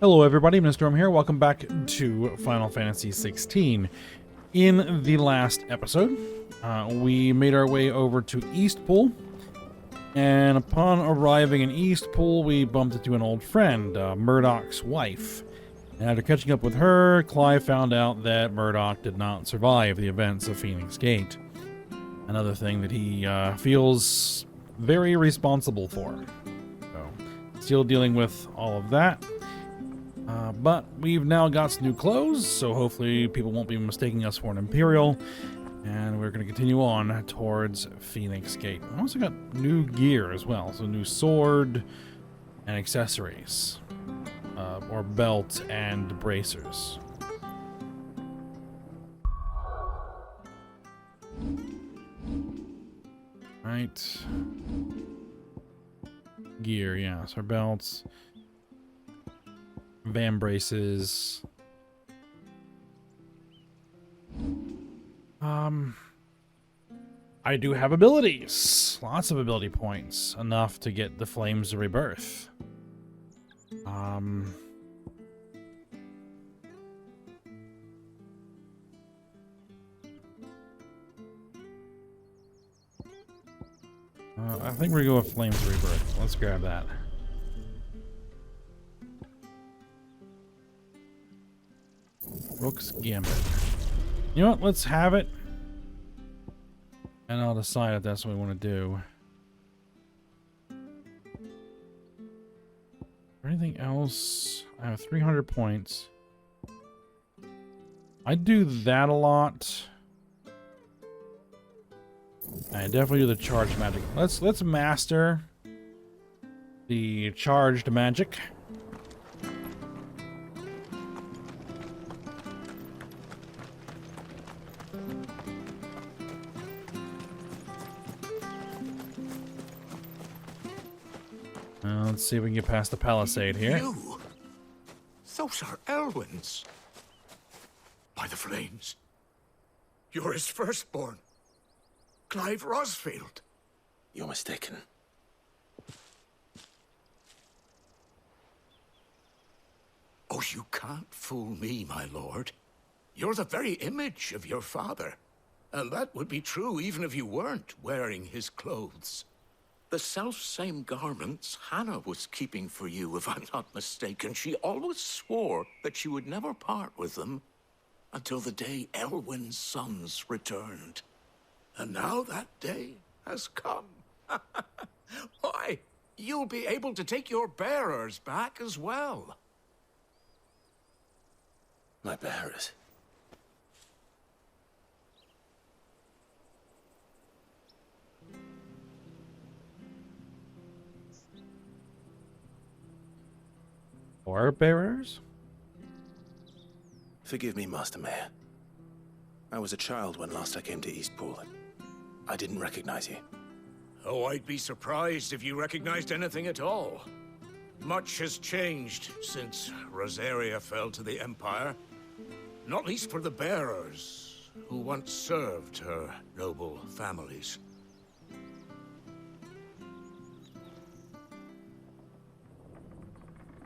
Hello everybody, Mr. here. Welcome back to Final Fantasy XVI. In the last episode, we made our way over to Eastpool, and upon arriving in Eastpool, we bumped into an old friend, Murdoch's wife. And after catching up with her, Clive found out that Murdoch did not survive the events of Phoenix Gate. Another thing that he feels very responsible for. So, still dealing with all of that. But we've now got some new clothes, so hopefully people won't be mistaking us for an Imperial. And we're going to continue on towards Phoenix Gate. We also got new gear as well, so new sword and accessories. Or belt and bracers. Right. Gear, yes, our belts. Van braces. I do have abilities. Lots of ability points. Enough to get the Flames of Rebirth. I think we're going to go with Flames of Rebirth. Let's grab that. Rook's Gambit. You know what? Let's have it. And I'll decide if that's what we want to do. Anything else? I have 300 points. I do that a lot. I definitely do the charged magic. Let's master the charged magic. Let's see if we can get past the palisade here. You? Those are Elwyn's. By the flames. You're his firstborn. Clive Rosfield. You're mistaken. Oh, you can't fool me, my lord. You're the very image of your father. And that would be true even if you weren't wearing his clothes. The self-same garments Hannah was keeping for you, if I'm not mistaken. She always swore that she would never part with them until the day Elwyn's sons returned. And now that day has come. Why, you'll be able to take your bearers back as well. My bearers? Or bearers? Forgive me, Master Mayor. I was a child when last I came to Eastpool. I didn't recognize you. Oh, I'd be surprised if you recognized anything at all. Much has changed since Rosaria fell to the Empire. Not least for the bearers, who once served her noble families.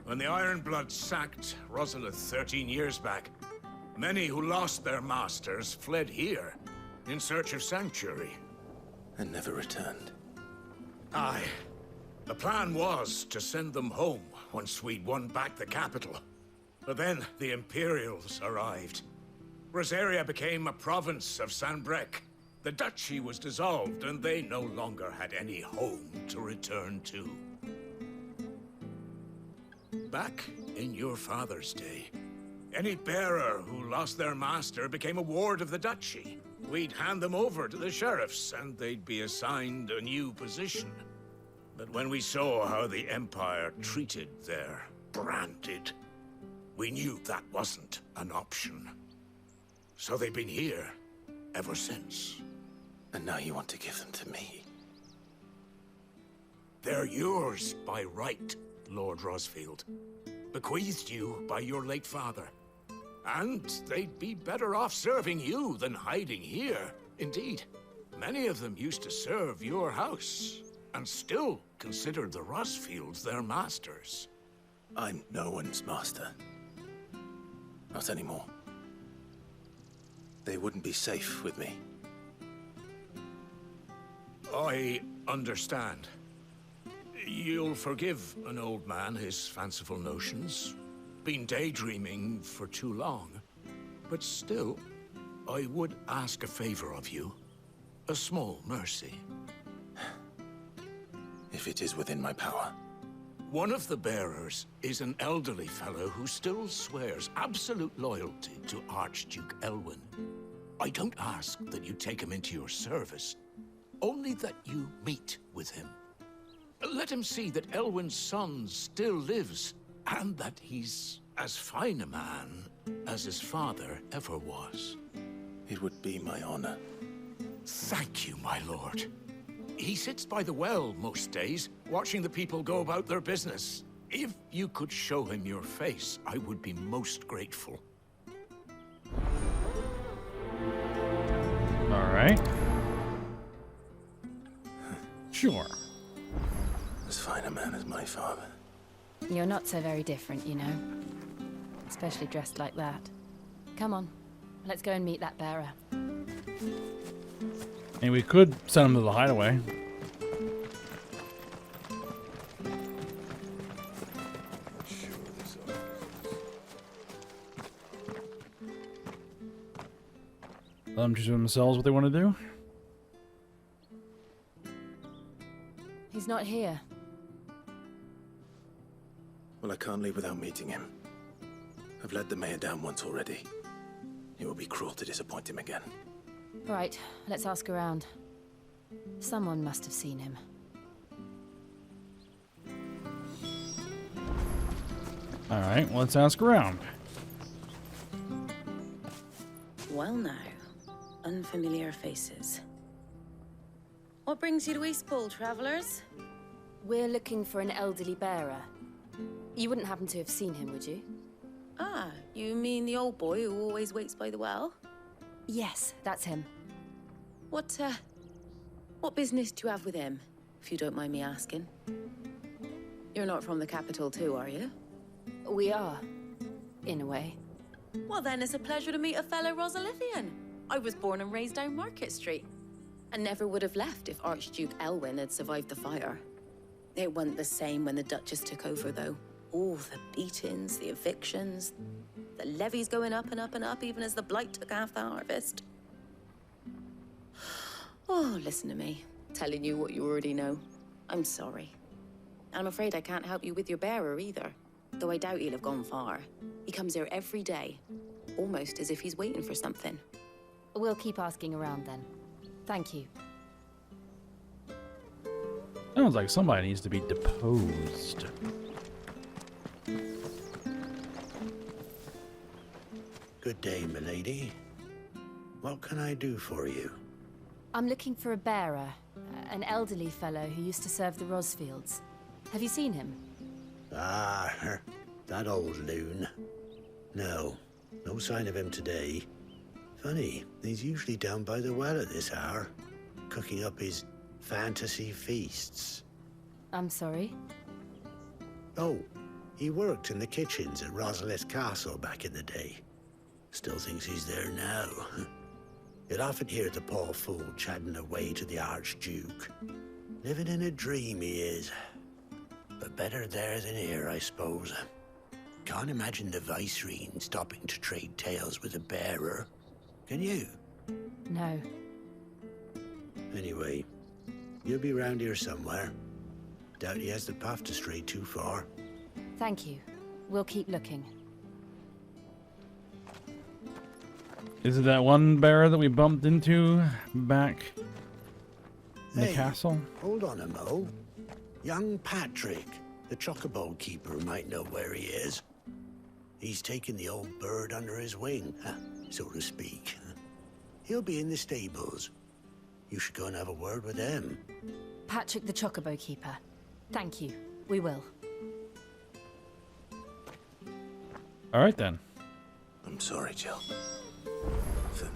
When the Ironbloods sacked Rosalith 13 years back, many who lost their masters fled here in search of sanctuary. And never returned. Aye. The plan was to send them home once we'd won back the capital. But then the Imperials arrived. Rosaria became a province of Sanbreque. The duchy was dissolved, and they no longer had any home to return to. Back in your father's day, any bearer who lost their master became a ward of the duchy. We'd hand them over to the sheriffs, and they'd be assigned a new position. But when we saw how the Empire treated their branded, we knew that wasn't an option. So they've been here ever since. And now you want to give them to me? They're yours by right, Lord Rosfield. Bequeathed you by your late father. And they'd be better off serving you than hiding here. Indeed, many of them used to serve your house, and still considered the Rosfields their masters. I'm no one's master. Not anymore. They wouldn't be safe with me. I understand. You'll forgive an old man his fanciful notions. Been daydreaming for too long. But still, I would ask a favor of you. A small mercy. If it is within my power. One of the bearers is an elderly fellow who still swears absolute loyalty to Archduke Elwyn. I don't ask that you take him into your service, only that you meet with him. Let him see that Elwyn's son still lives, and that he's as fine a man as his father ever was. It would be my honor. Thank you, my lord. He sits by the well most days, watching the people go about their business. If you could show him your face, I would be most grateful. All right. Sure. As fine a man as my father. You're not so very different, you know. Especially dressed like that. Come on, let's go and meet that bearer. And we could send him to the hideaway. Let them choose themselves what they want to do. He's not here. Well, I can't leave without meeting him. I've let the mayor down once already. It would be cruel to disappoint him again. Right, let's ask around. Someone must have seen him. All right, well, let's ask around. Well now, unfamiliar faces. What brings you to Eastpool, travelers? We're looking for an elderly bearer. You wouldn't happen to have seen him, would you? Ah, you mean the old boy who always waits by the well? Yes, that's him. What business do you have with him, if you don't mind me asking? You're not from the capital too, are you? We are, in a way. Well then, it's a pleasure to meet a fellow Rosalifian. I was born and raised down Market Street, and never would have left if Archduke Elwyn had survived the fire. It wasn't the same when the Duchess took over, though. All the beatings, the evictions, the levies going up and up and up, even as the blight took half the harvest. Oh, listen to me, telling you what you already know. I'm sorry. I'm afraid I can't help you with your bearer either, though I doubt he'll have gone far. He comes here every day, almost as if he's waiting for something. We'll keep asking around then. Thank you. Sounds like somebody needs to be deposed. Good day, milady. What can I do for you? I'm looking for a bearer, an elderly fellow who used to serve the Rosfields. Have you seen him? Ah, that old loon. No sign of him today. Funny, he's usually down by the well at this hour, cooking up his fantasy feasts. I'm sorry? Oh, he worked in the kitchens at Rosalith Castle back in the day. Still thinks he's there now. You'll often hear the poor fool chatting away to the Archduke. Living in a dream he is. But better there than here, I suppose. Can't imagine the Vicereine stopping to trade tales with a bearer. Can you? No. Anyway, you'll be round here somewhere. Doubt he has the path to stray too far. Thank you. We'll keep looking. Is it that one bearer that we bumped into back in the Hey, castle? Hold on a mo. Young Patrick, the chocobo keeper, might know where he is. He's taken the old bird under his wing, so to speak. He'll be in the stables. You should go and have a word with him. Patrick the Chocobo Keeper. Thank you. We will. All right, then. I'm sorry, Jill. For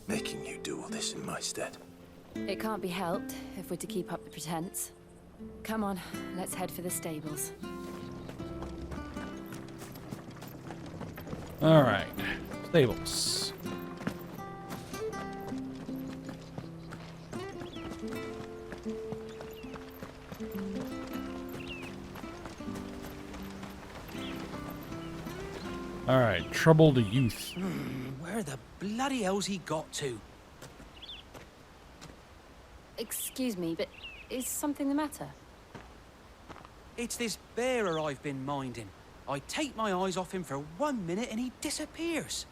making you do all this in my stead. It can't be helped if we're to keep up the pretense. Come on, let's head for the stables. All right, stables. All right, troubled youth. Where the bloody hell's he got to? Excuse me, but is something the matter? It's this bearer I've been minding. I take my eyes off him for 1 minute and he disappears.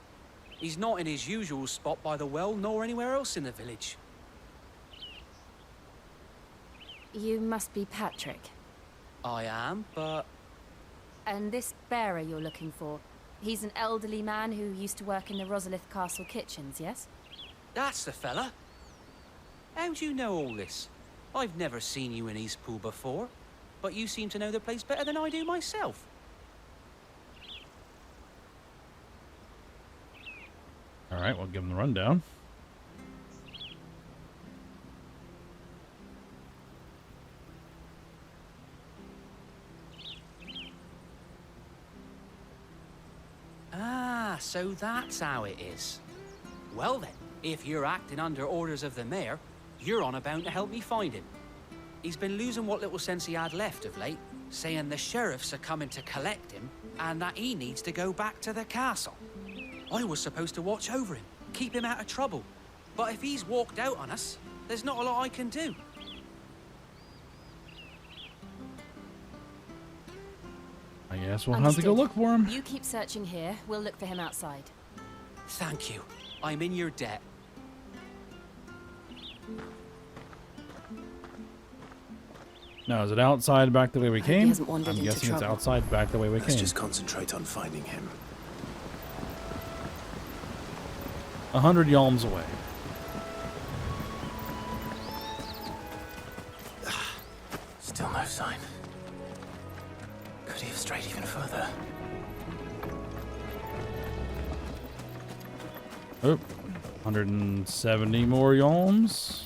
He's not in his usual spot by the well, nor anywhere else in the village. You must be Patrick. I am, but... And this bearer you're looking for, he's an elderly man who used to work in the Rosalith Castle kitchens, yes? That's the fella. How do you know all this? I've never seen you in Eastpool before, but you seem to know the place better than I do myself. All right, we'll give him the rundown. Ah, so that's how it is. Well then, if you're acting under orders of the mayor, you're on about to help me find him. He's been losing what little sense he had left of late, saying the sheriffs are coming to collect him and that he needs to go back to the castle. I was supposed to watch over him, keep him out of trouble. But if he's walked out on us, there's not a lot I can do. I guess we'll have to go Understood. look for him. You keep searching here. We'll look for him outside. Thank you. I'm in your debt. Now, is it outside back the way we hope he came? hasn't wandered I'm into guessing it's trouble. outside back the way we Let's came. just concentrate on finding him. 100 yalms away. Still no sign. Could he have strayed even further? Oh, 170 more yalms.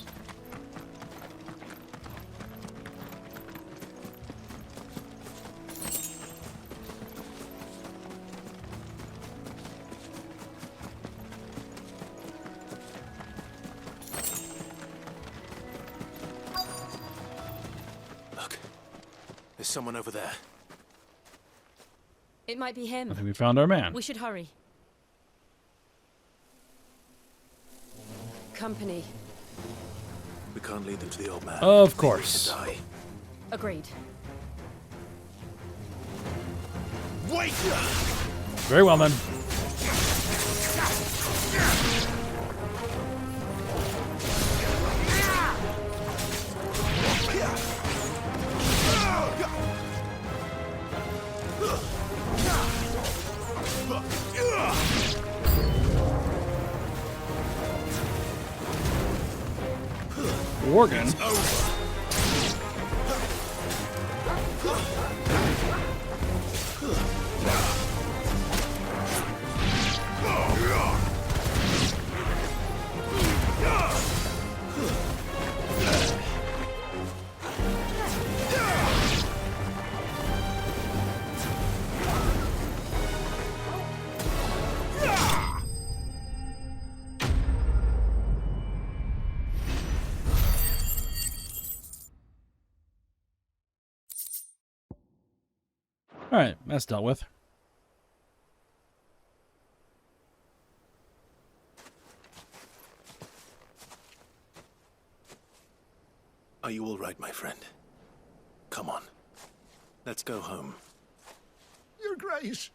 Look, there's someone over there. It might be I him. think we found our man. We should hurry. Company. We can't lead them to the old man. Of They course. need to die. Agreed. Wait! Very well then. Worgen. All right, that's dealt with. Are you all right, my friend? Come on. Let's go home. Your Grace,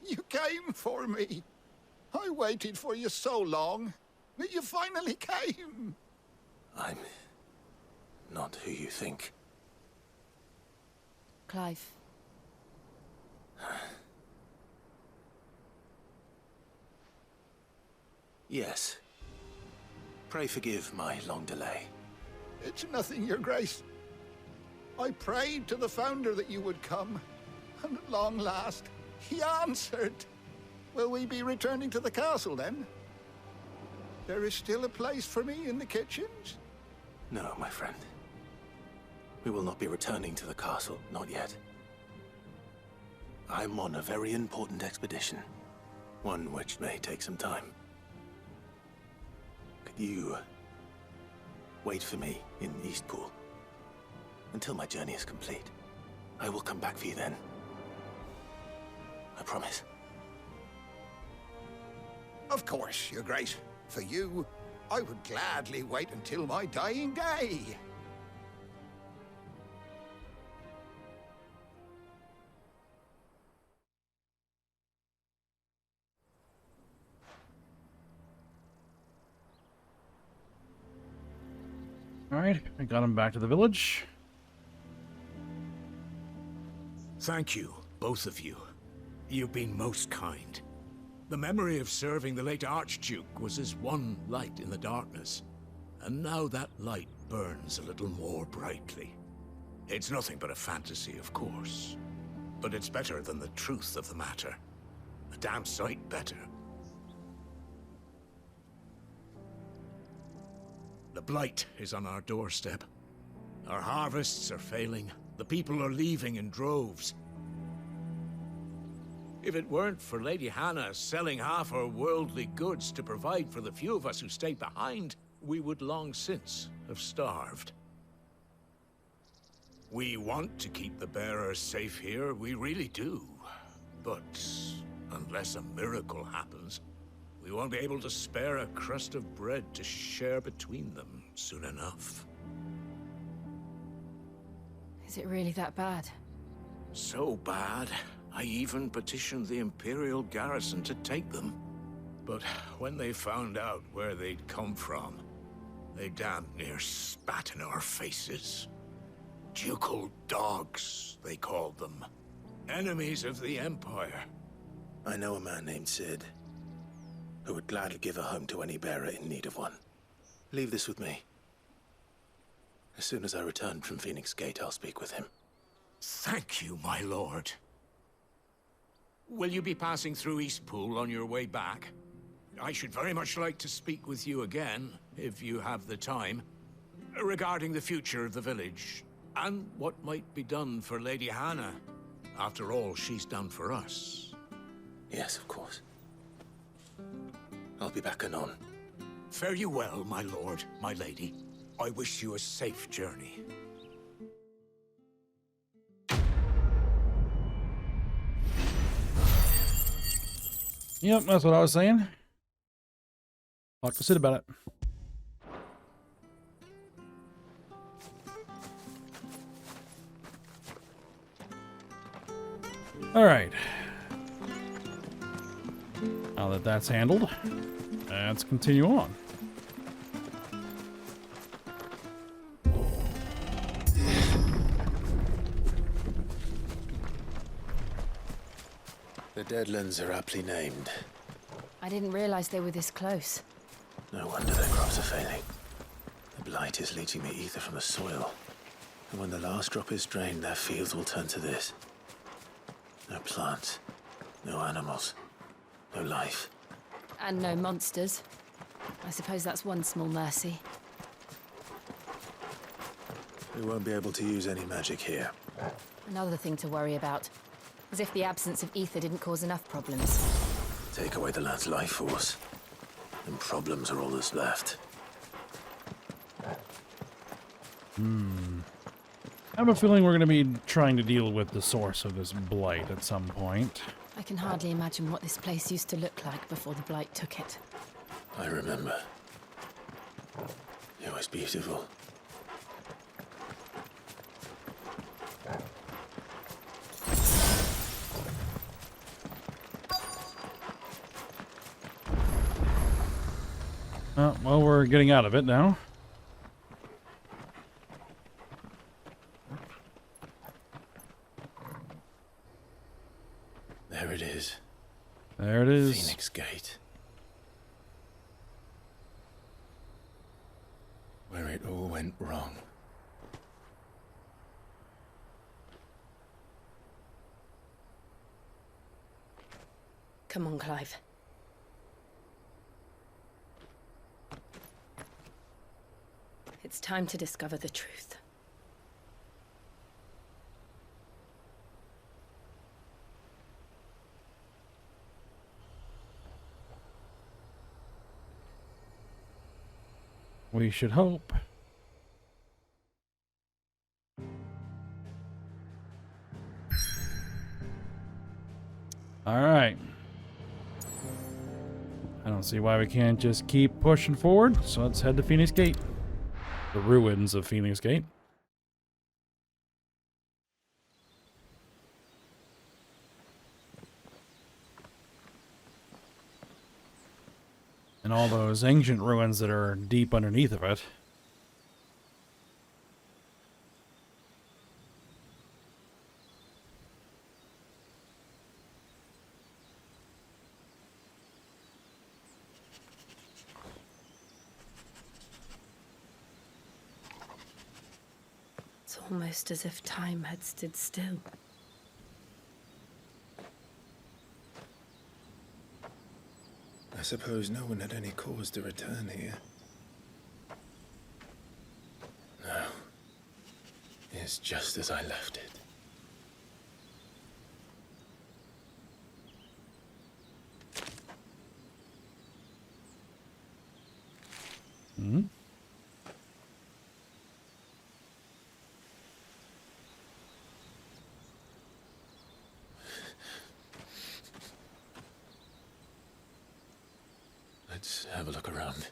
you came for me. I waited for you so long, but you finally came. I'm not who you think. Clive. Yes. Pray forgive my long delay. It's nothing, Your Grace. I prayed to the Founder that you would come, and at long last, he answered. Will we be returning to the castle, then? There is still a place for me in the kitchens? No, my friend. We will not be returning to the castle, not yet. I'm on a very important expedition. One which may take some time. Could you wait for me in Eastpool until my journey is complete? I will come back for you then. I promise. Of course, Your Grace. For you, I would gladly wait until my dying day. Alright, I got him back to the village. Thank you, both of you. You've been most kind. The memory of serving the late Archduke was as one light in the darkness, and now that light burns a little more brightly. It's nothing but a fantasy, of course, but it's better than the truth of the matter. A damn sight better. The blight is on our doorstep. Our harvests are failing. The people are leaving in droves. If it weren't for Lady Hannah selling half her worldly goods to provide for the few of us who stayed behind, we would long since have starved. We want to keep the bearers safe here, we really do. But unless a miracle happens, we won't be able to spare a crust of bread to share between them soon enough. Is it really that bad? So bad, I even petitioned the Imperial garrison to take them. But when they found out where they'd come from, they damn near spat in our faces. Ducal dogs, they called them. Enemies of the Empire. I know a man named Sid, who would gladly give a home to any bearer in need of one. Leave this with me. As soon as I return from Phoenix Gate, I'll speak with him. Thank you, my lord. Will you be passing through Eastpool on your way back? I should very much like to speak with you again, if you have the time, regarding the future of the village, and what might be done for Lady Hannah. After all she's done for us. Yes, of course. I'll be back anon. Fare you well, my lord, my lady. I wish you a safe journey. Yep, that's what I was saying. Talk to Sid about it. Alright. Now that that's handled, let's continue on. The Deadlands are aptly named. I didn't realize they were this close. No wonder their crops are failing. The blight is leaching the ether from the soil. And when the last drop is drained, their fields will turn to this. No plants, no animals, no life. And no monsters. I suppose that's one small mercy. We won't be able to use any magic here. Another thing to worry about. As if the absence of ether didn't cause enough problems. Take away the lad's life force, and problems are all that's left. I have a feeling we're going to be trying to deal with the source of this blight at some point. I can hardly imagine what this place used to look like before the blight took it. I remember. It was beautiful. Well, we're getting out of it now. There it is. There it is. Phoenix Gate. Where it all went wrong. Come on, Clive. It's time to discover the truth. We should hope. All right. I don't see why we can't just keep pushing forward, so let's head to Phoenix Gate. The ruins of Phoenix Gate. And all those ancient ruins that are deep underneath of it. It's almost as if time had stood still. I suppose no one had any cause to return here. No. It's just as I left it. Hmm? Let's have a look around.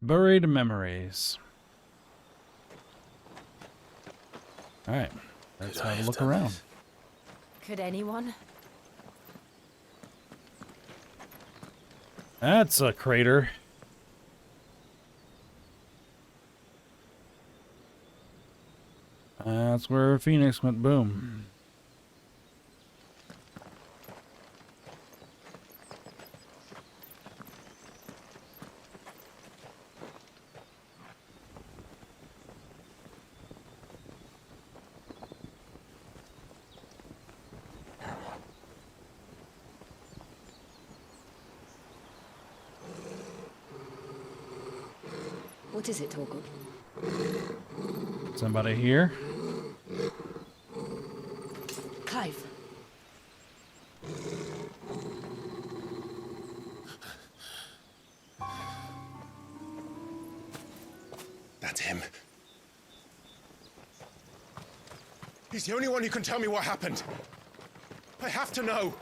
Buried memories. All right, let's Could I have a have look done around. this? Could anyone? That's a crater. That's where Phoenix went boom. What is it, Torgal? Somebody here? Clive. That's him. He's the only one who can tell me what happened. I have to know.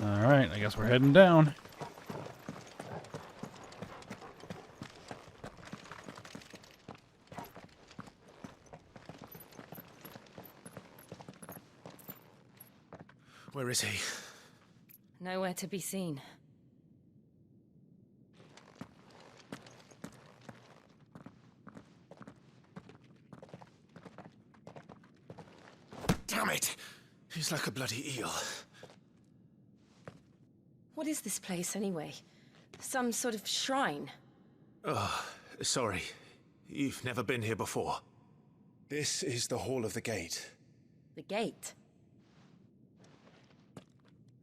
All right, I guess we're heading down. Where is he? Nowhere to be seen. Damn it! He's like a bloody eel. What is this place, anyway? Some sort of shrine? Oh, sorry. You've never been here before. This is the Hall of the Gate. The gate?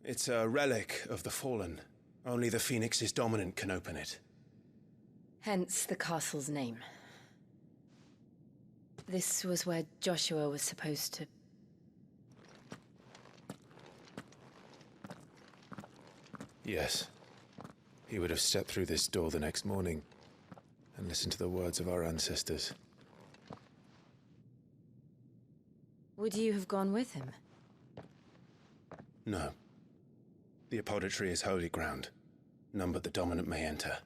It's a relic of the Fallen. Only the Phoenix's dominant can open it. Hence the castle's name. This was where Joshua was supposed to... Yes. He would have stepped through this door the next morning and listened to the words of our ancestors. Would you have gone with him? No. The apodatory is holy ground. None but the dominant may enter.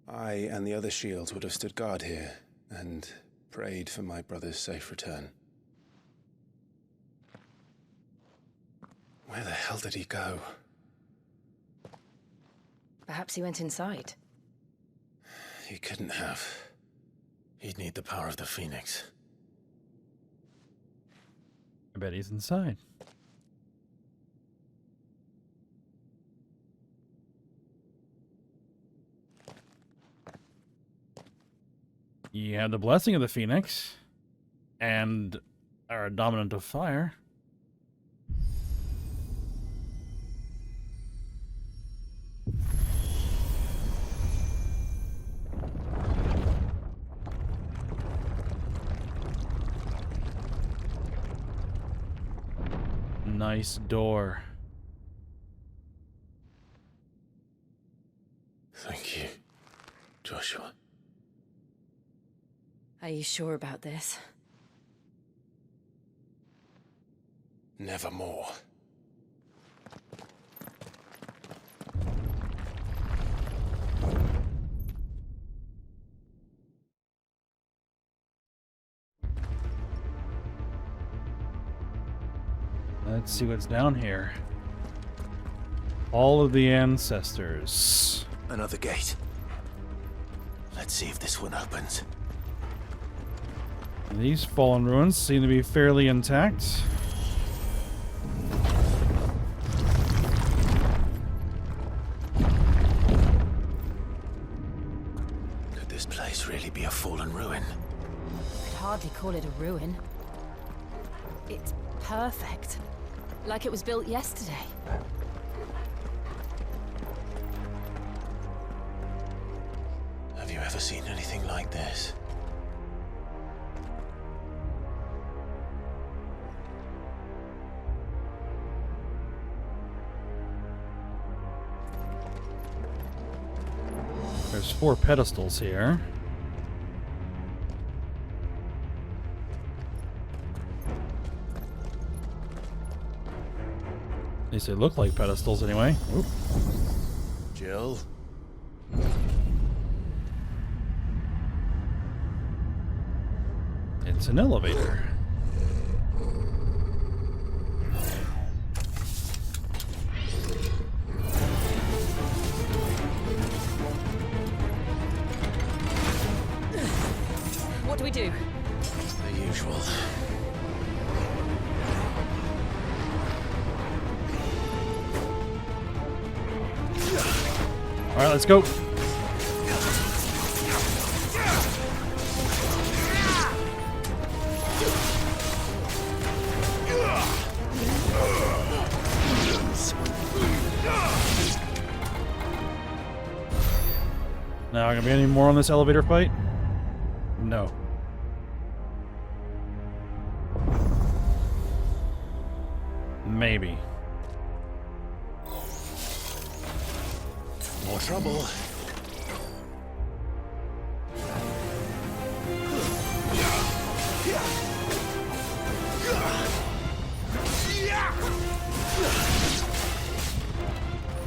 I and the other shields would have stood guard here and prayed for my brother's safe return. Where the hell did he go? Perhaps he went inside. He couldn't have. He'd need the power of the Phoenix. I bet he's inside. You have the blessing of the Phoenix and are dominant of fire. Nice door. Thank you, Joshua. Are you sure about this? Nevermore. Let's see what's down here. All of the ancestors. Another gate. Let's see if this one opens. These fallen ruins seem to be fairly intact. Could this place really be a fallen ruin? I'd hardly call it a ruin. It's perfect. Like it was built yesterday. Have you ever seen anything like this? There's 4 pedestals here. At least they look like pedestals anyway. Oop. Jill? It's an elevator. What do we do? The usual. All right, let's go. Now, gonna be any more on this elevator fight? No. Maybe. More trouble.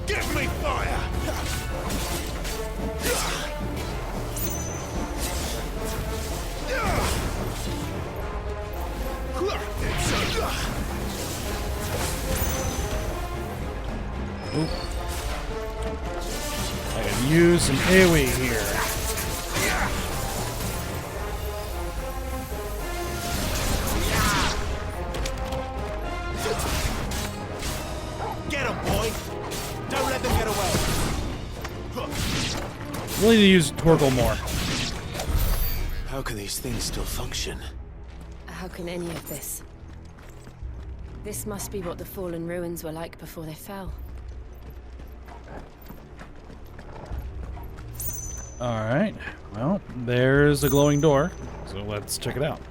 Give me fire! Oop. I can use some AoE here. Get him, boy! Don't let them get away! Really need to use Torgal more. How can these things still function? How can any of this? This must be what the fallen ruins were like before they fell. Alright, well, there's a glowing door, so let's check it out.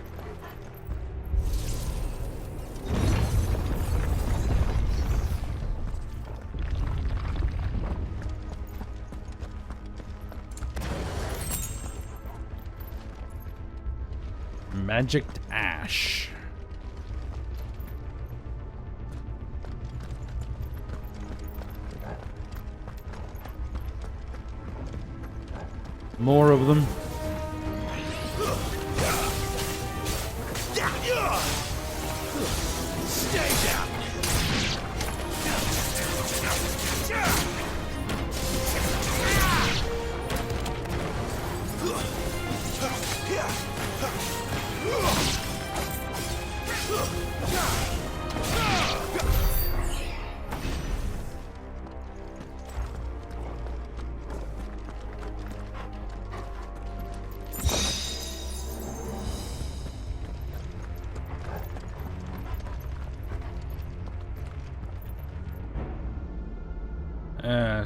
Magicked ash. More of them. Stay down!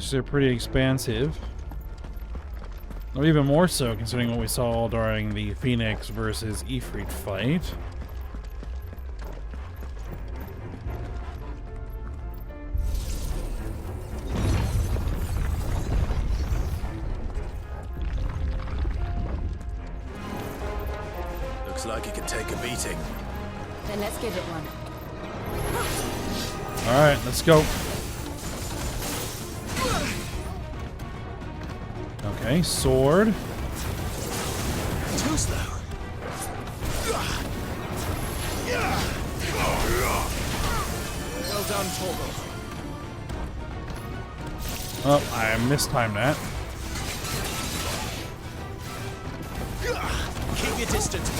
So they're pretty expansive. Or even more so, considering what we saw during the Phoenix versus Ifrit fight. Looks like it can take a beating. Then let's give it one. All right, let's go. Okay, sword. Too slow. Well done, Torgal. Oh, I mistimed that. Keep your distance.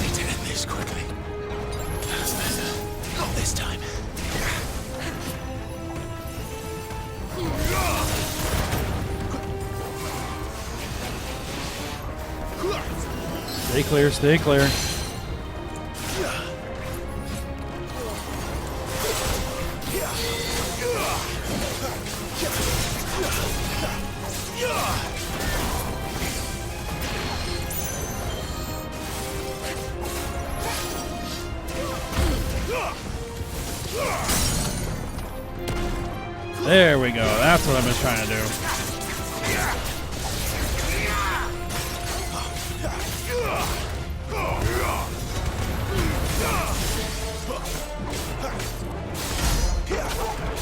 Need to end this quickly. That's better. Not this time. Stay clear, stay clear. There we go. That's what I was trying to do.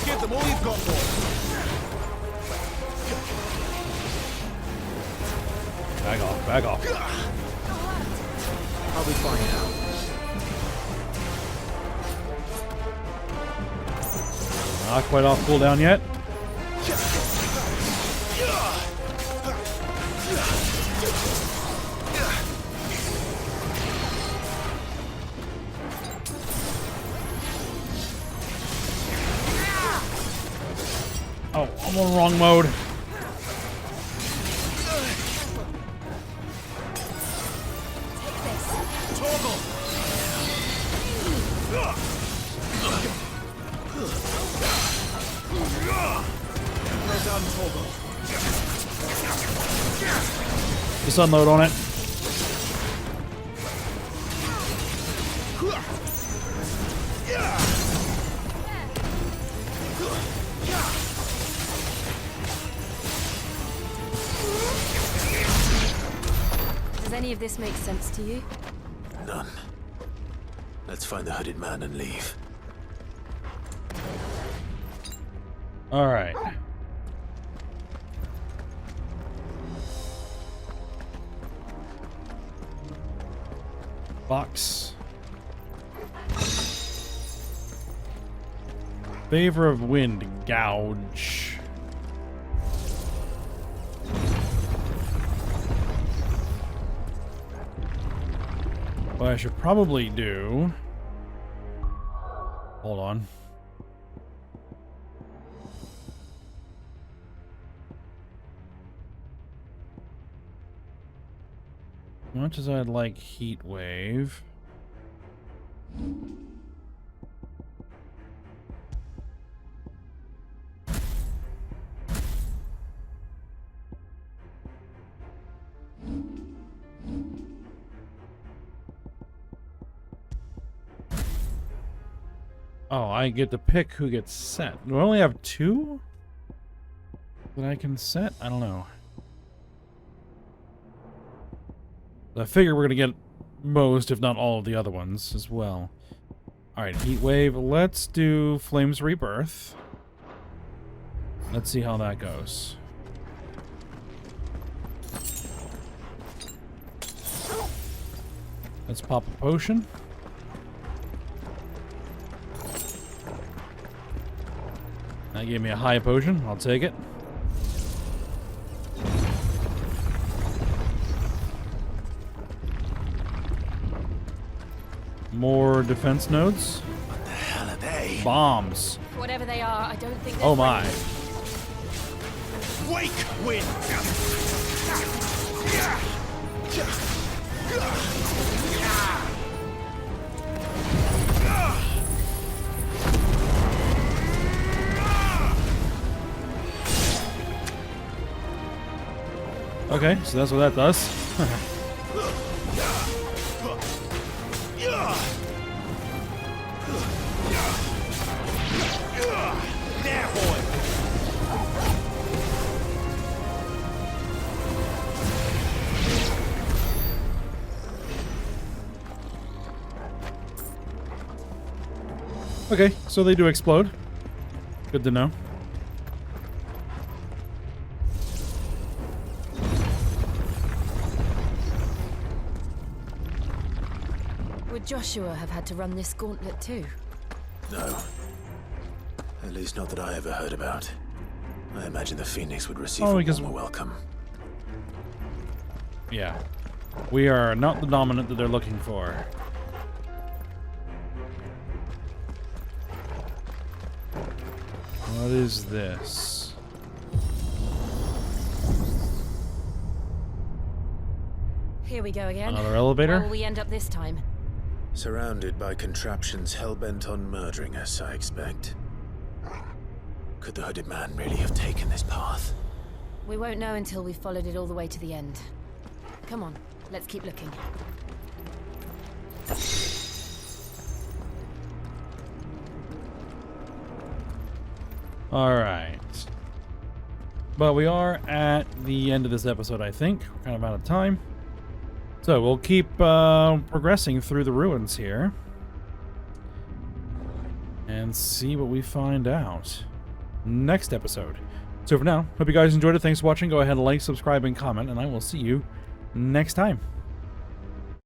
Give them all you've got, boy. Back off, back off. I'll be fine now. Not quite off cooldown yet. Oh, I'm on the wrong mode. Well done, Torgal. Just unload on it. Does any of this make sense to you? None. Let's find the hooded man and leave. All right. Box. Favor of wind, gouge. What I should probably do. Hold on. As much as I'd like heat wave. Oh, I get to pick who gets set. Do I only have two that I can set? I don't know. I figure we're going to get most, if not all, of the other ones as well. Alright, Heat Wave. Let's do Flames Rebirth. Let's see how that goes. Let's pop a potion. That gave me a high potion. I'll take it. More defense nodes. What the hell are they? Bombs. Whatever they are, I don't think they're Oh my. Wake, wind! Okay, so that's what that does. Okay, so they do explode. Good to know. Would Joshua have had to run this gauntlet too? No. At least not that I ever heard about. I imagine the Phoenix would receive a because- warmer welcome. Yeah. We are not the dominant that they're looking for. What is this? Here we go again. Another elevator? Where will we end up this time? Surrounded by contraptions hell-bent on murdering us, I expect. Could the hooded man really have taken this path? We won't know until we've followed it all the way to the end. Come on, let's keep looking. Alright. But we are at the end of this episode, I think. We're kind of out of time. So we'll keep progressing through the ruins here. And see what we find out next episode. So for now, hope you guys enjoyed it. Thanks for watching. Go ahead and like, subscribe, and comment. And I will see you next time.